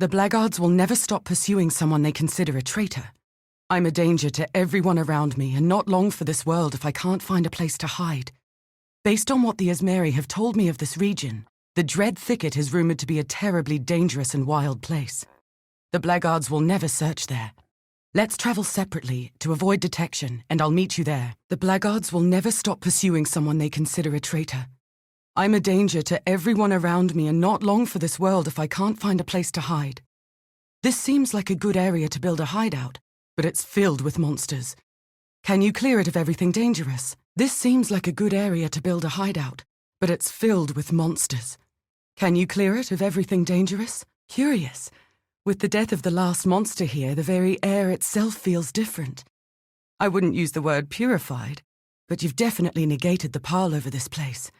The blackguards will never stop pursuing someone they consider a traitor. I'm a danger to everyone around me and not long for this world if I can't find a place to hide. Based on what the Esmeri have told me of this region, the Dread Thicket is rumored to be a terribly dangerous and wild place. The blackguards will never search there. Let's travel separately to avoid detection, and I'll meet you there. The blackguards will never stop pursuing someone they consider a traitor. I'm a danger to everyone around me and not long for this world if I can't find a place to hide. This seems like a good area to build a hideout, but it's filled with monsters. Can you clear it of everything dangerous? This seems like a good area to build a hideout, but it's filled with monsters. Can you clear it of everything dangerous? Curious. With the death of the last monster here, the very air itself feels different. I wouldn't use the word purified, but you've definitely negated the pile over this place.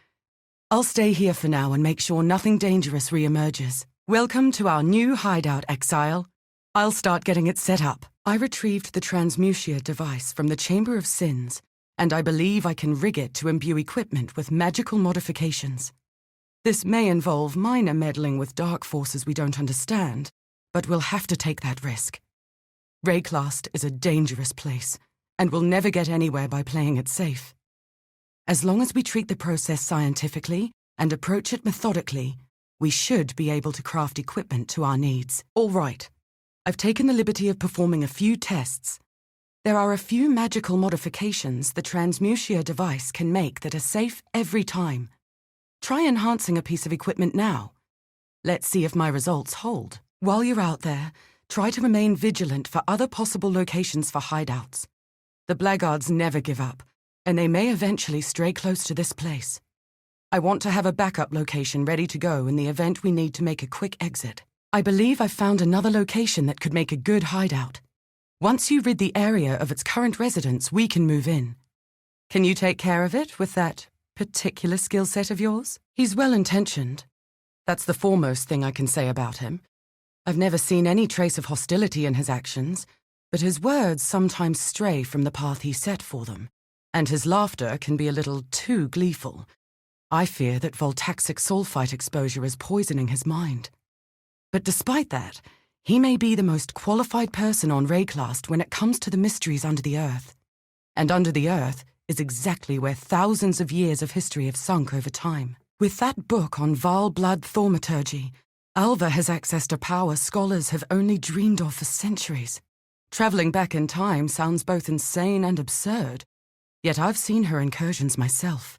I'll stay here for now and make sure nothing dangerous re-emerges. Welcome to our new hideout, Exile. I'll start getting it set up. I retrieved the transmutia device from the Chamber of Sins, and I believe I can rig it to imbue equipment with magical modifications. This may involve minor meddling with dark forces we don't understand, but we'll have to take that risk. Rayclast is a dangerous place, and we'll never get anywhere by playing it safe. As long as we treat the process scientifically and approach it methodically, we should be able to craft equipment to our needs. All right. I've taken the liberty of performing a few tests. There are a few magical modifications the transmutia device can make that are safe every time. Try enhancing a piece of equipment now. Let's see if my results hold. While you're out there, try to remain vigilant for other possible locations for hideouts. The blackguards never give up, and they may eventually stray close to this place. I want to have a backup location ready to go in the event we need to make a quick exit. I believe I've found another location that could make a good hideout. Once you rid the area of its current residents, we can move in. Can you take care of it with that particular skill set of yours? He's well-intentioned. That's the foremost thing I can say about him. I've never seen any trace of hostility in his actions, but his words sometimes stray from the path he set for them, and his laughter can be a little too gleeful. I fear that voltaxic sulfite exposure is poisoning his mind. But despite that, he may be the most qualified person on Rayclast when it comes to the mysteries under the earth. And under the earth is exactly where thousands of years of history have sunk over time. With that book on vile blood thaumaturgy, Alva has access to power scholars have only dreamed of for centuries. Traveling back in time sounds both insane and absurd, yet I've seen her incursions myself.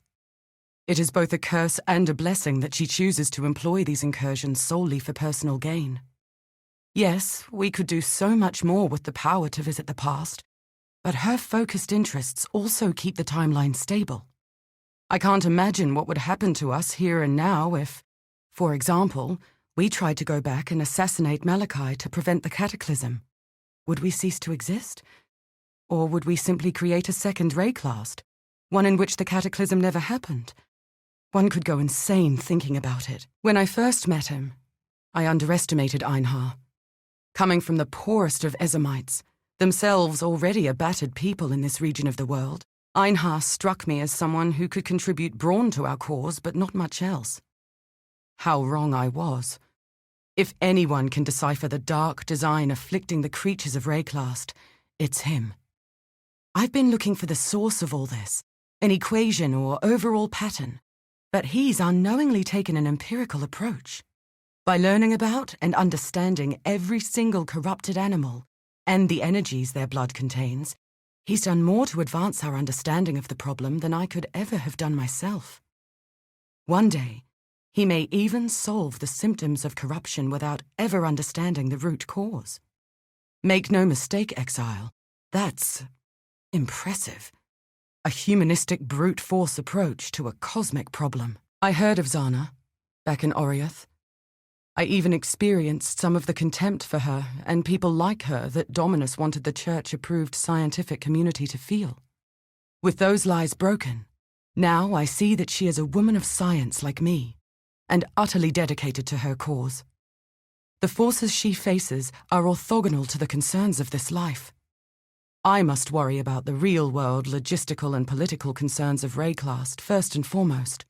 It is both a curse and a blessing that she chooses to employ these incursions solely for personal gain. Yes, we could do so much more with the power to visit the past, but her focused interests also keep the timeline stable. I can't imagine what would happen to us here and now if, for example, we tried to go back and assassinate Malachi to prevent the cataclysm. Would we cease to exist? Or would we simply create a second Rayclast, one in which the cataclysm never happened? One could go insane thinking about it. When I first met him, I underestimated Einhar. Coming from the poorest of Ezamites, themselves already a battered people in this region of the world, Einhar struck me as someone who could contribute brawn to our cause, but not much else. How wrong I was. If anyone can decipher the dark design afflicting the creatures of Rayclast, it's him. I've been looking for the source of all this, an equation or overall pattern, but he's unknowingly taken an empirical approach. By learning about and understanding every single corrupted animal and the energies their blood contains, he's done more to advance our understanding of the problem than I could ever have done myself. One day, he may even solve the symptoms of corruption without ever understanding the root cause. Make no mistake, Exile, that's impressive. A humanistic brute force approach to a cosmic problem. I heard of Zana, back in Oriath. I even experienced some of the contempt for her and people like her that Dominus wanted the church-approved scientific community to feel. With those lies broken, now I see that she is a woman of science like me, and utterly dedicated to her cause. The forces she faces are orthogonal to the concerns of this life. I must worry about the real-world logistical and political concerns of Rayclast first and foremost,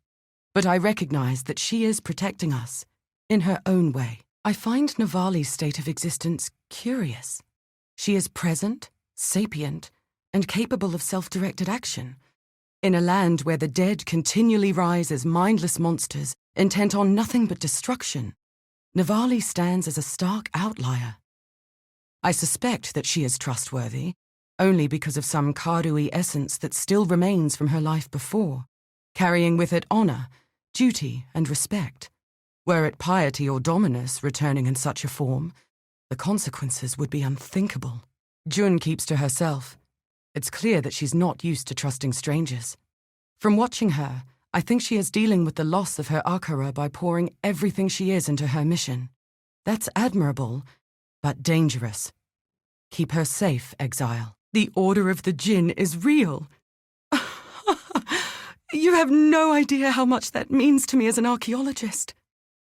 but I recognize that she is protecting us, in her own way. I find Navali's state of existence curious. She is present, sapient, and capable of self-directed action. In a land where the dead continually rise as mindless monsters, intent on nothing but destruction, Navali stands as a stark outlier. I suspect that she is trustworthy, only because of some Karui essence that still remains from her life before, carrying with it honor, duty, and respect. Were it piety or dominus returning in such a form, the consequences would be unthinkable. Jun keeps to herself. It's clear that she's not used to trusting strangers. From watching her, I think she is dealing with the loss of her Akara by pouring everything she is into her mission. That's admirable, but dangerous. Keep her safe, Exile. The Order of the Jinn is real. You have no idea how much that means to me as an archaeologist.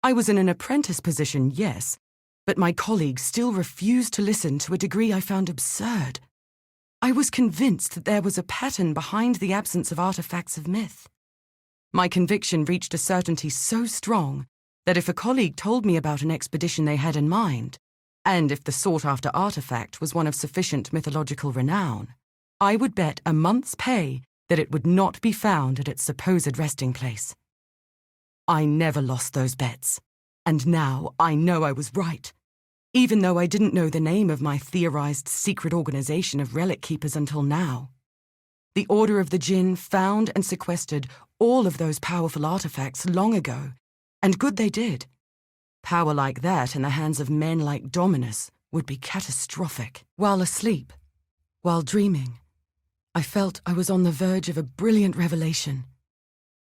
I was in an apprentice position, yes, but my colleagues still refused to listen to a degree I found absurd. I was convinced that there was a pattern behind the absence of artifacts of myth. My conviction reached a certainty so strong that if a colleague told me about an expedition they had in mind, and if the sought-after artifact was one of sufficient mythological renown, I would bet a month's pay that it would not be found at its supposed resting place. I never lost those bets, and now I know I was right, even though I didn't know the name of my theorized secret organization of relic keepers until now. The Order of the Jinn found and sequestered all of those powerful artifacts long ago, and good they did. Power like that in the hands of men like Dominus would be catastrophic. While asleep, while dreaming, I felt I was on the verge of a brilliant revelation.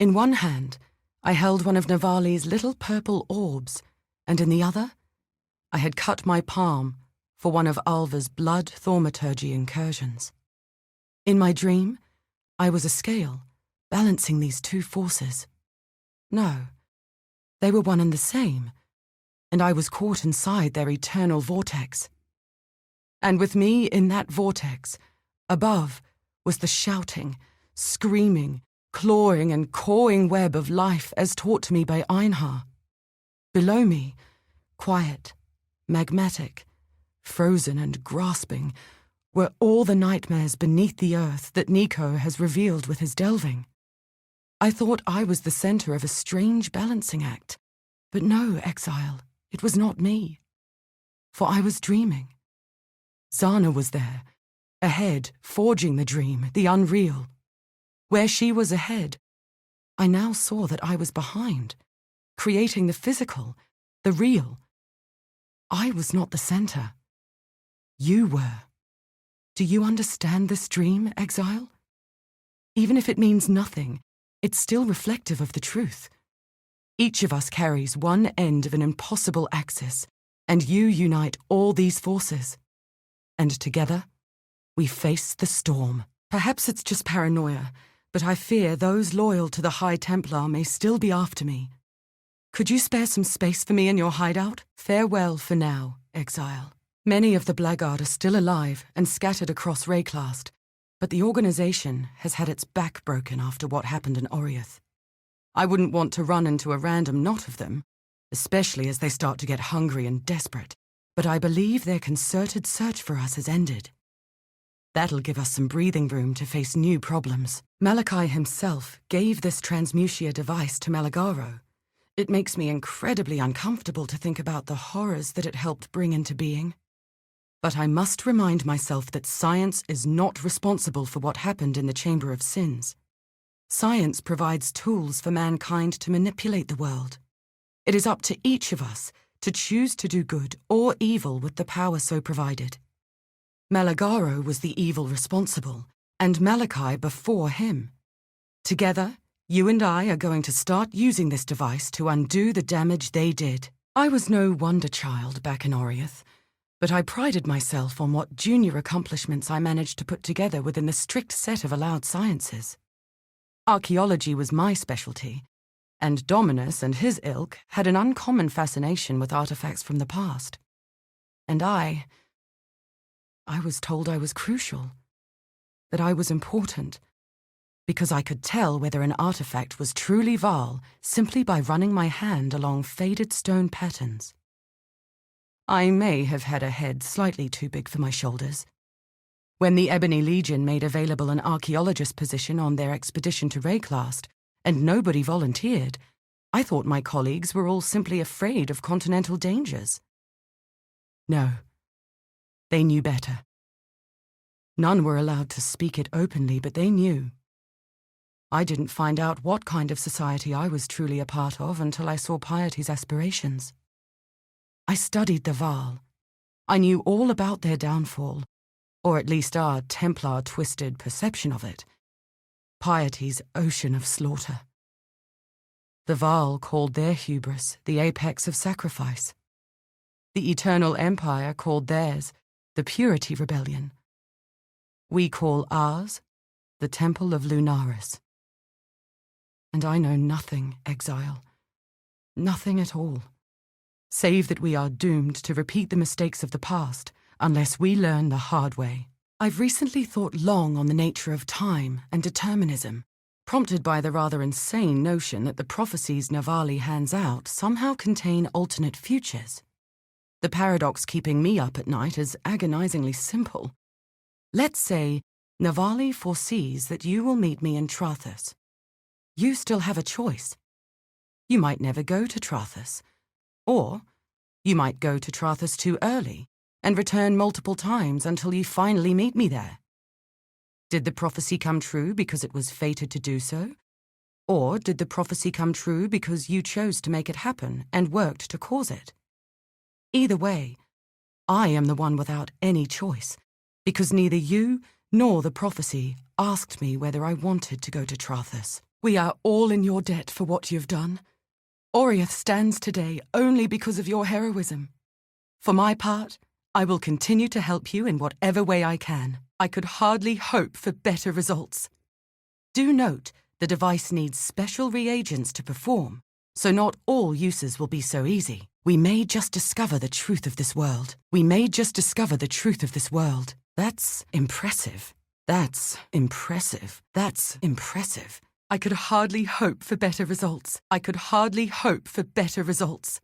In one hand, I held one of Navali's little purple orbs, and in the other, I had cut my palm for one of Alva's blood thaumaturgy incursions. In my dream, I was a scale, balancing these two forces. No, they were one and the same, and I was caught inside their eternal vortex. And with me in that vortex, above, was the shouting, screaming, clawing and cawing web of life as taught to me by Einhar. Below me, quiet, magmatic, frozen and grasping, were all the nightmares beneath the earth that Nico has revealed with his delving. I thought I was the center of a strange balancing act, but no, Exile, it was not me. For I was dreaming. Zana was there, ahead, forging the dream, the unreal. Where she was ahead, I now saw that I was behind, creating the physical, the real. I was not the center. You were. Do you understand this dream, Exile? Even if it means nothing, it's still reflective of the truth. Each of us carries one end of an impossible axis, and you unite all these forces. And together, we face the storm. Perhaps it's just paranoia, but I fear those loyal to the High Templar may still be after me. Could you spare some space for me in your hideout? Farewell for now, Exile. Many of the blackguard are still alive and scattered across Rayclast, but the organization has had its back broken after what happened in Oriath. I wouldn't want to run into a random knot of them, especially as they start to get hungry and desperate, but I believe their concerted search for us has ended. That'll give us some breathing room to face new problems. Malachi himself gave this transmutia device to Malagaro. It makes me incredibly uncomfortable to think about the horrors that it helped bring into being. But I must remind myself that science is not responsible for what happened in the Chamber of Sins. Science provides tools for mankind to manipulate the world. It is up to each of us to choose to do good or evil with the power so provided. Malagaro was the evil responsible, and Malachi before him. Together, you and I are going to start using this device to undo the damage they did. I was no wonder child back in Oriath, but I prided myself on what junior accomplishments I managed to put together within the strict set of allowed sciences. Archaeology was my specialty, and Dominus and his ilk had an uncommon fascination with artifacts from the past. And I was told I was crucial, that I was important, because I could tell whether an artifact was truly Val simply by running my hand along faded stone patterns. I may have had a head slightly too big for my shoulders. When the Ebony Legion made available an archaeologist position on their expedition to Rayclast, and nobody volunteered, I thought my colleagues were all simply afraid of continental dangers. No, they knew better. None were allowed to speak it openly, but they knew. I didn't find out what kind of society I was truly a part of until I saw Piety's aspirations. I studied the Vaal. I knew all about their downfall, or at least our Templar-twisted perception of it. Piety's ocean of slaughter. The Vaal called their hubris the apex of sacrifice. The Eternal Empire called theirs the Purity Rebellion. We call ours the Temple of Lunaris. And I know nothing, Exile. Nothing at all. Save that we are doomed to repeat the mistakes of the past unless we learn the hard way. I've recently thought long on the nature of time and determinism, prompted by the rather insane notion that the prophecies Navali hands out somehow contain alternate futures. The paradox keeping me up at night is agonizingly simple. Let's say Navali foresees that you will meet me in Trathus. You still have a choice. You might never go to Trathus, or you might go to Trathus too early and return multiple times until you finally meet me there. Did the prophecy come true because it was fated to do so? Or did the prophecy come true because you chose to make it happen and worked to cause it? Either way, I am the one without any choice, because neither you nor the prophecy asked me whether I wanted to go to Trathus. We are all in your debt for what you've done. Oriath stands today only because of your heroism. For my part, I will continue to help you in whatever way I can. I could hardly hope for better results. Do note, the device needs special reagents to perform, so not all uses will be so easy. We may just discover the truth of this world. We may just discover the truth of this world. That's impressive. That's impressive. That's impressive. I could hardly hope for better results. I could hardly hope for better results.